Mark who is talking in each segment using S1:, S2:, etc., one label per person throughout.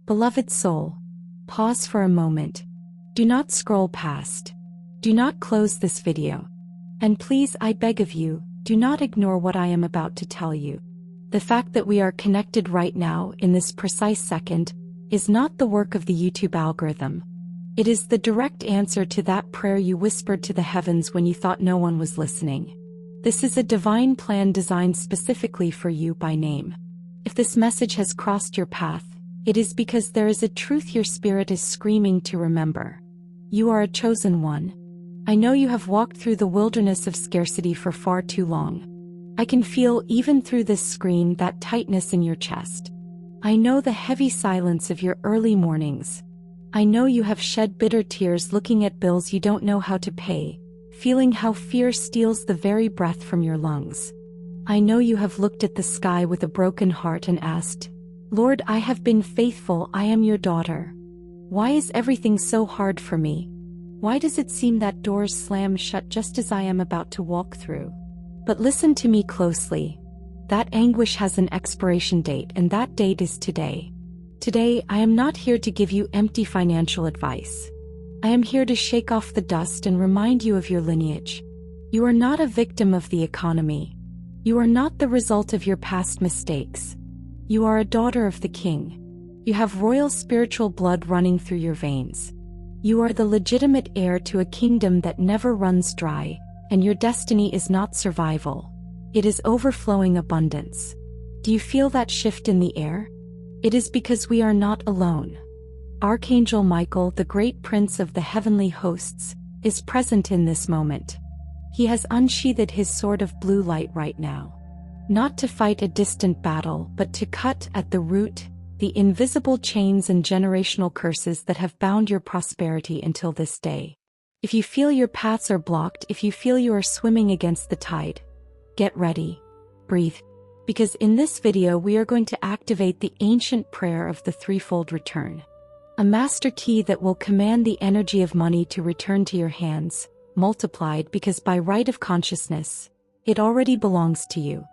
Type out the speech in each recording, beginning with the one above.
S1: Beloved soul, pause for a moment. Do not scroll past. Do not close this video. And please, I beg of you, do not ignore what I am about to tell you. The fact that we are connected right now in this precise second is not the work of the YouTube algorithm. It is the direct answer to that prayer you whispered to the heavens when you thought no one was listening. This is a divine plan designed specifically for you by name. If this message has crossed your path, it is because there is a truth your spirit is screaming to remember. You are a chosen one. I know you have walked through the wilderness of scarcity for far too long. I can feel, even through this screen, that tightness in your chest. I know the heavy silence of your early mornings. I know you have shed bitter tears looking at bills you don't know how to pay, feeling how fear steals the very breath from your lungs. I know you have looked at the sky with a broken heart and asked, Lord, I have been faithful, I am your daughter. Why is everything so hard for me? Why does it seem that doors slam shut just as I am about to walk through? But listen to me closely. That anguish has an expiration date, and that date is today. Today, I am not here to give you empty financial advice. I am here to shake off the dust and remind you of your lineage. You are not a victim of the economy. You are not the result of your past mistakes. You are a daughter of the King. You have royal spiritual blood running through your veins. You are the legitimate heir to a kingdom that never runs dry, and your destiny is not survival. It is overflowing abundance. Do you feel that shift in the air? It is because we are not alone. Archangel Michael, the great prince of the heavenly hosts, is present in this moment. He has unsheathed his sword of blue light right now. Not to fight a distant battle, but to cut at the root the invisible chains and generational curses that have bound your prosperity until this day. If you feel your paths are blocked, if you feel you are swimming against the tide, get ready. Breathe. Because in this video we are going to activate the ancient prayer of the Threefold Return. A master key that will command the energy of money to return to your hands, multiplied, because by right of consciousness, it already belongs to you.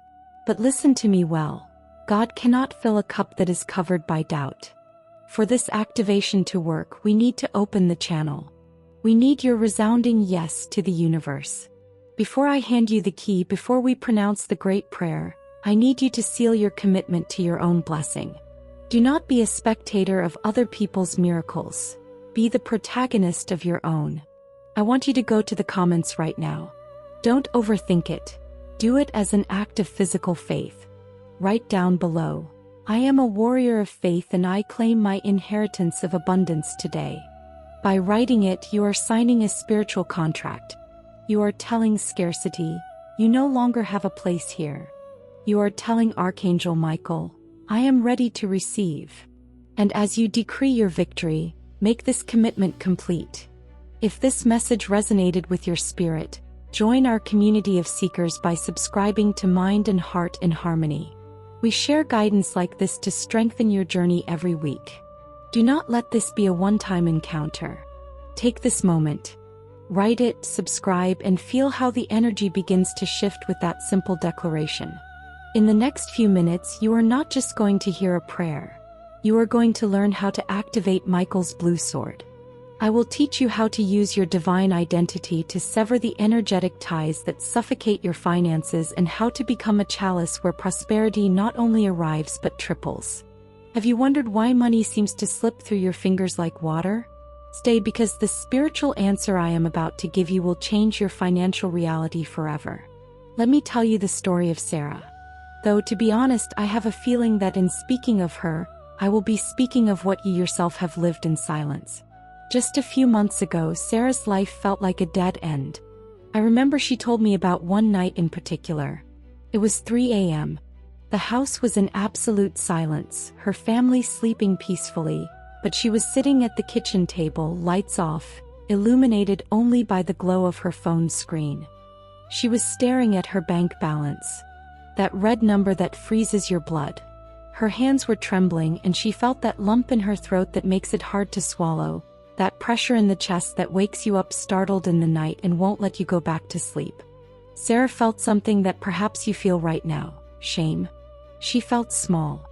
S1: But listen to me well. God cannot fill a cup that is covered by doubt. For this activation to work, we need to open the channel. We need your resounding yes to the universe. Before I hand you the key, before we pronounce the great prayer, I need you to seal your commitment to your own blessing. Do not be a spectator of other people's miracles. Be the protagonist of your own. I want you to go to the comments right now. Don't overthink it. Do it as an act of physical faith. Write down below, I am a warrior of faith and I claim my inheritance of abundance today. By writing it, you are signing a spiritual contract. You are telling scarcity, you no longer have a place here. You are telling Archangel Michael, I am ready to receive. And as you decree your victory, make this commitment complete. If this message resonated with your spirit, join our community of seekers by subscribing to Mind and Heart in Harmony. We share guidance like this to strengthen your journey every week. Do not let this be a one-time encounter. Take this moment. Write it, subscribe, and feel how the energy begins to shift with that simple declaration. In the next few minutes, you are not just going to hear a prayer. You are going to learn how to activate Michael's blue sword. I will teach you how to use your divine identity to sever the energetic ties that suffocate your finances and how to become a chalice where prosperity not only arrives but triples. Have you wondered why money seems to slip through your fingers like water? Stay, because the spiritual answer I am about to give you will change your financial reality forever. Let me tell you the story of Sarah. Though to be honest, I have a feeling that in speaking of her, I will be speaking of what you yourself have lived in silence. Just a few months ago, Sarah's life felt like a dead end. I remember she told me about one night in particular. It was 3 a.m. The house was in absolute silence, her family sleeping peacefully, but she was sitting at the kitchen table, lights off, illuminated only by the glow of her phone screen. She was staring at her bank balance, that red number that freezes your blood. Her hands were trembling and she felt that lump in her throat that makes it hard to swallow. That pressure in the chest that wakes you up startled in the night and won't let you go back to sleep. Sarah felt something that perhaps you feel right now: shame. She felt small.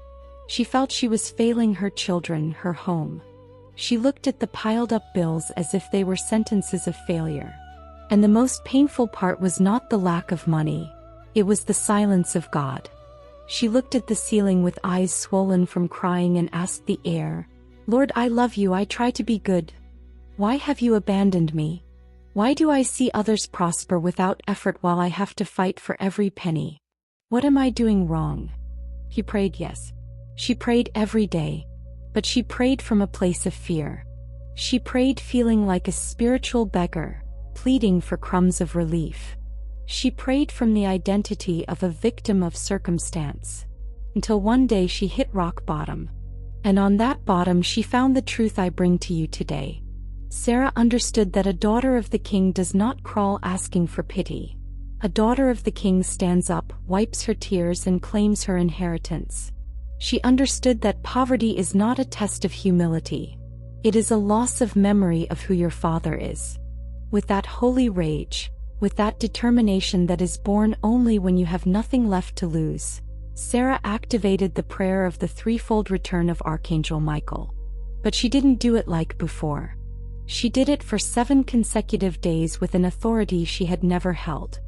S1: She felt she was failing her children, her home. She looked at the piled-up bills as if they were sentences of failure. And the most painful part was not the lack of money. It was the silence of God. She looked at the ceiling with eyes swollen from crying and asked the air, "Lord, I love you, I try to be good. Why have you abandoned me? Why do I see others prosper without effort while I have to fight for every penny? What am I doing wrong?" He prayed, yes. She prayed every day. But she prayed from a place of fear. She prayed feeling like a spiritual beggar, pleading for crumbs of relief. She prayed from the identity of a victim of circumstance. Until one day she hit rock bottom. And on that bottom she found the truth I bring to you today. Sarah understood that a daughter of the king does not crawl asking for pity. A daughter of the king stands up, wipes her tears, and claims her inheritance. She understood that poverty is not a test of humility. It is a loss of memory of who your father is. With that holy rage, with that determination that is born only when you have nothing left to lose, Sarah activated the prayer of the threefold return of Archangel Michael. But she didn't do it like before. She did it for 7 consecutive days with an authority she had never held.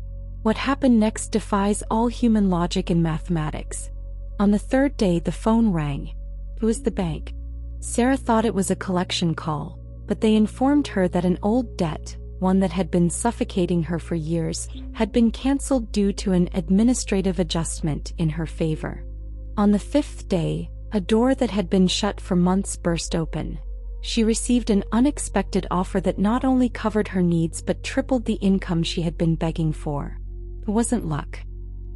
S1: What happened next defies all human logic and mathematics. On the 3rd day the phone rang. It was the bank. Sarah thought it was a collection call, but they informed her that an old debt, one that had been suffocating her for years, had been cancelled due to an administrative adjustment in her favor. On the 5th day, a door that had been shut for months burst open. She received an unexpected offer that not only covered her needs but tripled the income she had been begging for. It wasn't luck.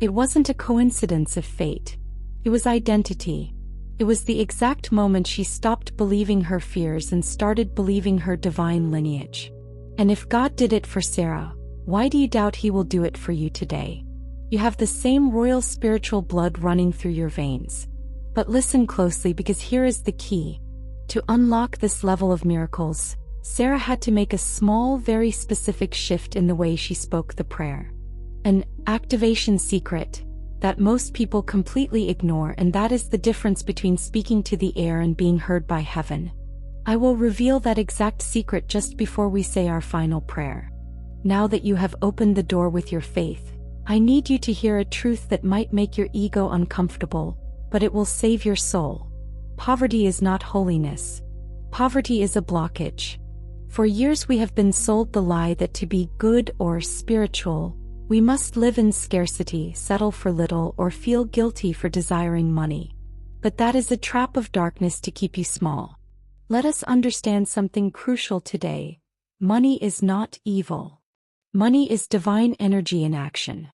S1: It wasn't a coincidence of fate. It was identity. It was the exact moment she stopped believing her fears and started believing her divine lineage. And if God did it for Sarah, why do you doubt He will do it for you today? You have the same royal spiritual blood running through your veins. But listen closely, because here is the key. To unlock this level of miracles, Sarah had to make a small, very specific shift in the way she spoke the prayer. An activation secret that most people completely ignore, and that is the difference between speaking to the air and being heard by heaven. I will reveal that exact secret just before we say our final prayer. Now that you have opened the door with your faith, I need you to hear a truth that might make your ego uncomfortable, but it will save your soul. Poverty is not holiness. Poverty is a blockage. For years we have been sold the lie that to be good or spiritual, we must live in scarcity, settle for little, or feel guilty for desiring money. But that is a trap of darkness to keep you small. Let us understand something crucial today. Money is not evil. Money is divine energy in action.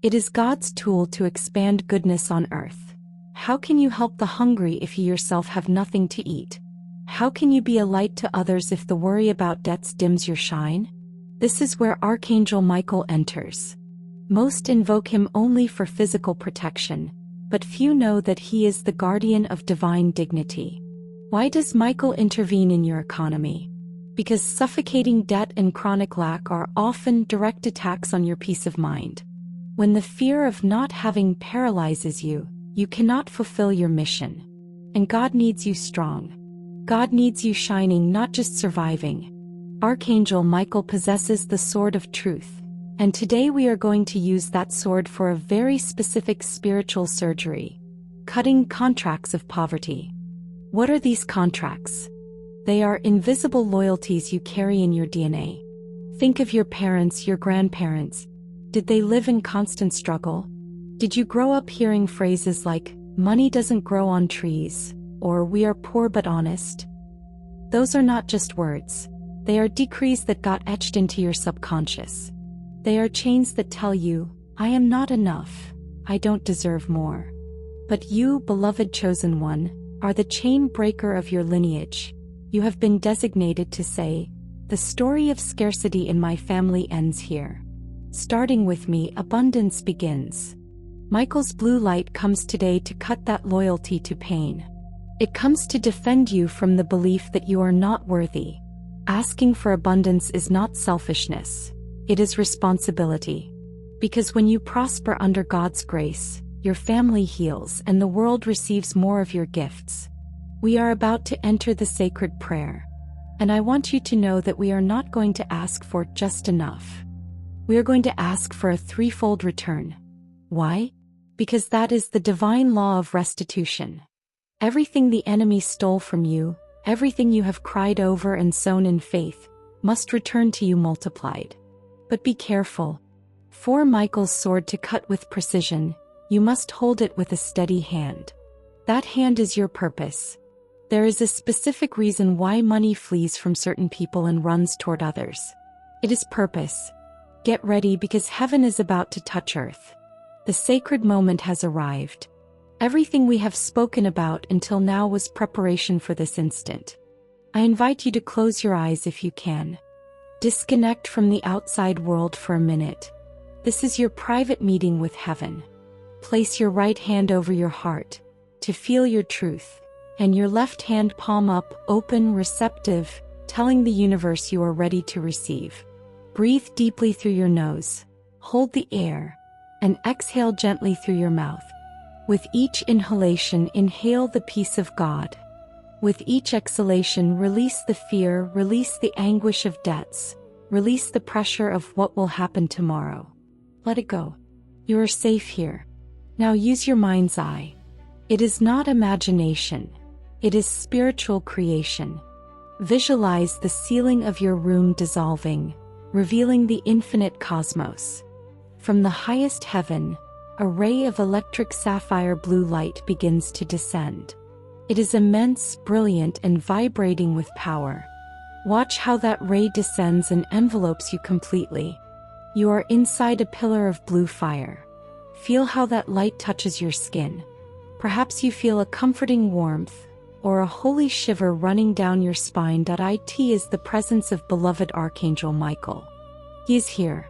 S1: It is God's tool to expand goodness on earth. How can you help the hungry if you yourself have nothing to eat? How can you be a light to others if the worry about debts dims your shine? This is where Archangel Michael enters. Most invoke him only for physical protection, but few know that he is the guardian of divine dignity. Why does Michael intervene in your economy? Because suffocating debt and chronic lack are often direct attacks on your peace of mind. When the fear of not having paralyzes you, you cannot fulfill your mission. And God needs you strong. God needs you shining, not just surviving. Archangel Michael possesses the sword of truth. And today we are going to use that sword for a very specific spiritual surgery. Cutting contracts of poverty. What are these contracts? They are invisible loyalties you carry in your DNA. Think of your parents, your grandparents. Did they live in constant struggle? Did you grow up hearing phrases like, "Money doesn't grow on trees," or "We are poor but honest"? Those are not just words. They are decrees that got etched into your subconscious. They are chains that tell you, "I am not enough. I don't deserve more." But you, beloved chosen one, are the chain breaker of your lineage. You have been designated to say, "The story of scarcity in my family ends here. Starting with me, abundance begins." Michael's blue light comes today to cut that loyalty to pain. It comes to defend you from the belief that you are not worthy. Asking for abundance is not selfishness. It is responsibility. Because when you prosper under God's grace, your family heals, and the world receives more of your gifts. We are about to enter the sacred prayer. And I want you to know that we are not going to ask for just enough. We are going to ask for a threefold return. Why? Because that is the divine law of restitution. Everything the enemy stole from you, everything you have cried over and sown in faith, must return to you multiplied. But be careful. For Michael's sword to cut with precision, you must hold it with a steady hand. That hand is your purpose. There is a specific reason why money flees from certain people and runs toward others. It is purpose. Get ready, because heaven is about to touch earth. The sacred moment has arrived. Everything we have spoken about until now was preparation for this instant. I invite you to close your eyes if you can. Disconnect from the outside world for a minute. This is your private meeting with heaven. Place your right hand over your heart to feel your truth, and your left hand palm up, open, receptive, telling the universe you are ready to receive. Breathe deeply through your nose, hold the air, and exhale gently through your mouth. With each inhalation, inhale the peace of God. With each exhalation, release the fear, release the anguish of debts, release the pressure of what will happen tomorrow. Let it go. You are safe here. Now use your mind's eye. It is not imagination. It is spiritual creation. Visualize the ceiling of your room dissolving, revealing the infinite cosmos. From the highest heaven, a ray of electric sapphire blue light begins to descend. It is immense, brilliant, and vibrating with power. Watch how that ray descends and envelopes you completely. You are inside a pillar of blue fire. Feel how that light touches your skin. Perhaps you feel a comforting warmth, or a holy shiver running down your spine. It is the presence of beloved Archangel Michael. He is here.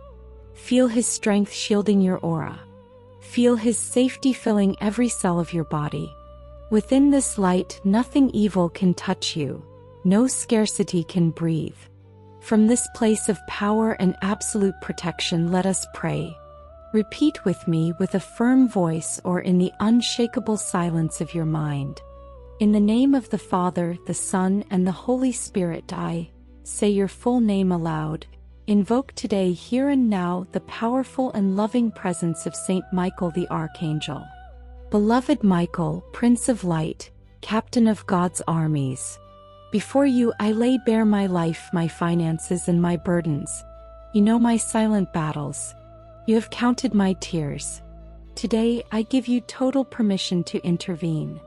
S1: Feel his strength shielding your aura. Feel his safety filling every cell of your body. Within this light, nothing evil can touch you. No scarcity can breathe. From this place of power and absolute protection, let us pray. Repeat with me with a firm voice or in the unshakable silence of your mind. In the name of the Father, the Son, and the Holy Spirit, I say your full name aloud. Invoke today, here and now, the powerful and loving presence of Saint Michael the Archangel. Beloved Michael, Prince of Light, Captain of God's armies, before you I lay bare my life, my finances, and my burdens. You know my silent battles. You have counted my tears. Today I give you total permission to intervene.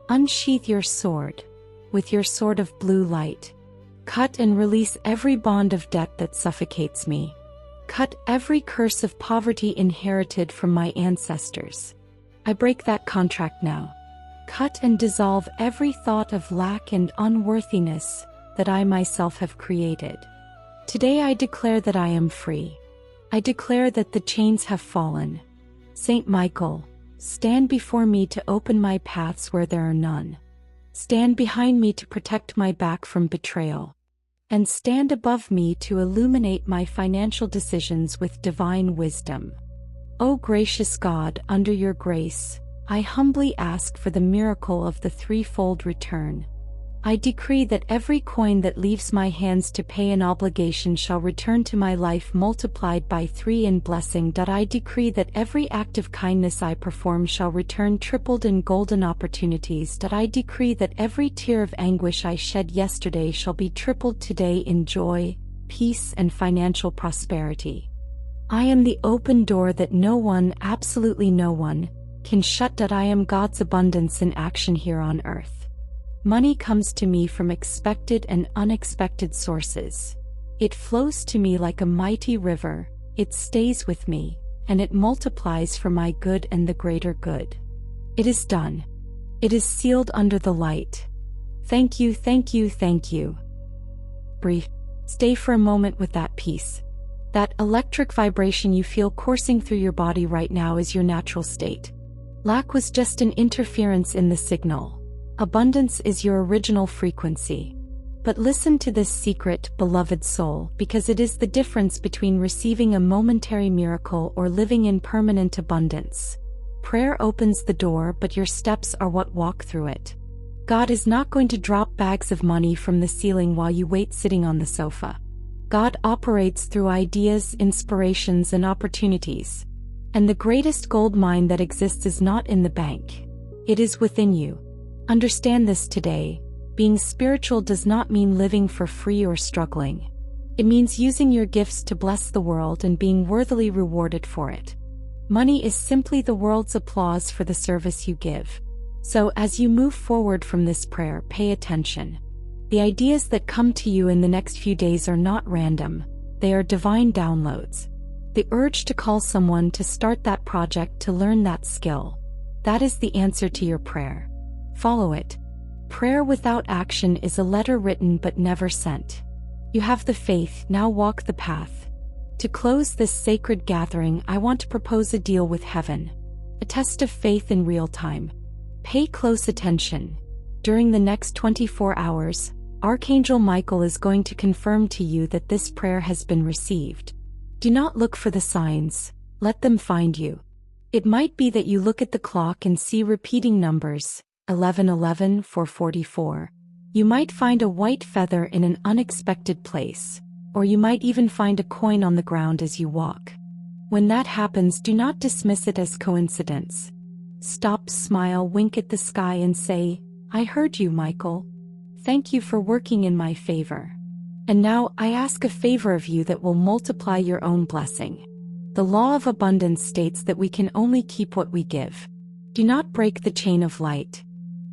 S1: Unsheath your sword. With your sword of blue light, cut and release every bond of debt that suffocates me. Cut every curse of poverty inherited from my ancestors. I break that contract now. Cut and dissolve every thought of lack and unworthiness that I myself have created. Today I declare that I am free. I declare that the chains have fallen. Saint Michael, stand before me to open my paths where there are none. Stand behind me to protect my back from betrayal. And stand above me to illuminate my financial decisions with divine wisdom. O gracious God, under your grace, I humbly ask for the miracle of the threefold return. I decree that every coin that leaves my hands to pay an obligation shall return to my life multiplied by 3 in blessing. I decree that every act of kindness I perform shall return tripled in golden opportunities. I decree that every tear of anguish I shed yesterday shall be tripled today in joy, peace, and financial prosperity. I am the open door that no one, absolutely no one, can shut. I am God's abundance in action here on earth. Money comes to me from expected and unexpected sources. It flows to me like a mighty river, it stays with me, and it multiplies for my good and the greater good. It is done. It is sealed under the light. Thank you, thank you, thank you. Breathe. Stay for a moment with that peace. That electric vibration you feel coursing through your body right now is your natural state. Lack was just an interference in the signal. Abundance is your original frequency. But listen to this secret, beloved soul, because it is the difference between receiving a momentary miracle or living in permanent abundance. Prayer opens the door, but your steps are what walk through it. God is not going to drop bags of money from the ceiling while you wait sitting on the sofa. God operates through ideas, inspirations, and opportunities. And the greatest gold mine that exists is not in the bank. It is within you. Understand this today. Being spiritual does not mean living for free or struggling. It means using your gifts to bless the world and being worthily rewarded for it. Money is simply the world's applause for the service you give. So as you move forward from this prayer, pay attention. The ideas that come to you in the next few days are not random. They are divine downloads. The urge to call someone to start that project, to learn that skill. That is the answer to your prayer. Follow it. Prayer without action is a letter written but never sent. You have the faith, now walk the path. To close this sacred gathering, I want to propose a deal with heaven. A test of faith in real time. Pay close attention. During the next 24 hours, Archangel Michael is going to confirm to you that this prayer has been received. Do not look for the signs, let them find you. It might be that you look at the clock and see repeating numbers, 1111, 444. You might find a white feather in an unexpected place, or you might even find a coin on the ground as you walk. When that happens, do not dismiss it as coincidence. Stop, smile, wink at the sky and say, I heard you, Michael. Thank you for working in my favor. And now I ask a favor of you that will multiply your own blessing. The law of abundance states that we can only keep what we give. Do not break the chain of light.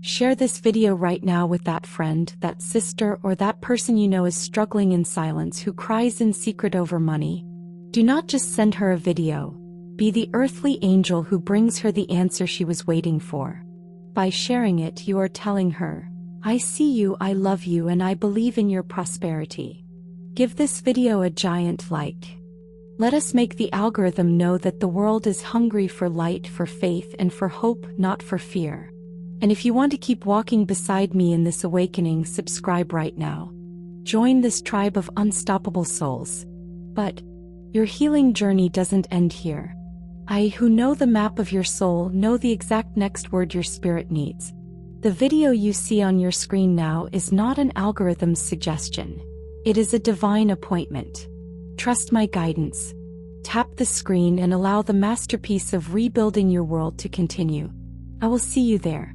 S1: Share this video right now with that friend, that sister, or that person you know is struggling in silence, who cries in secret over money. Do not just send her a video. Be the earthly angel who brings her the answer she was waiting for. By sharing it, you are telling her, I see you, I love you, and I believe in your prosperity. Give this video a giant like. Let us make the algorithm know that the world is hungry for light, for faith, and for hope, not for fear. And if you want to keep walking beside me in this awakening, subscribe right now. Join this tribe of unstoppable souls. But your healing journey doesn't end here. I, who know the map of your soul, know the exact next word your spirit needs. The video you see on your screen now is not an algorithm's suggestion. It is a divine appointment. Trust my guidance. Tap the screen and allow the masterpiece of rebuilding your world to continue. I will see you there.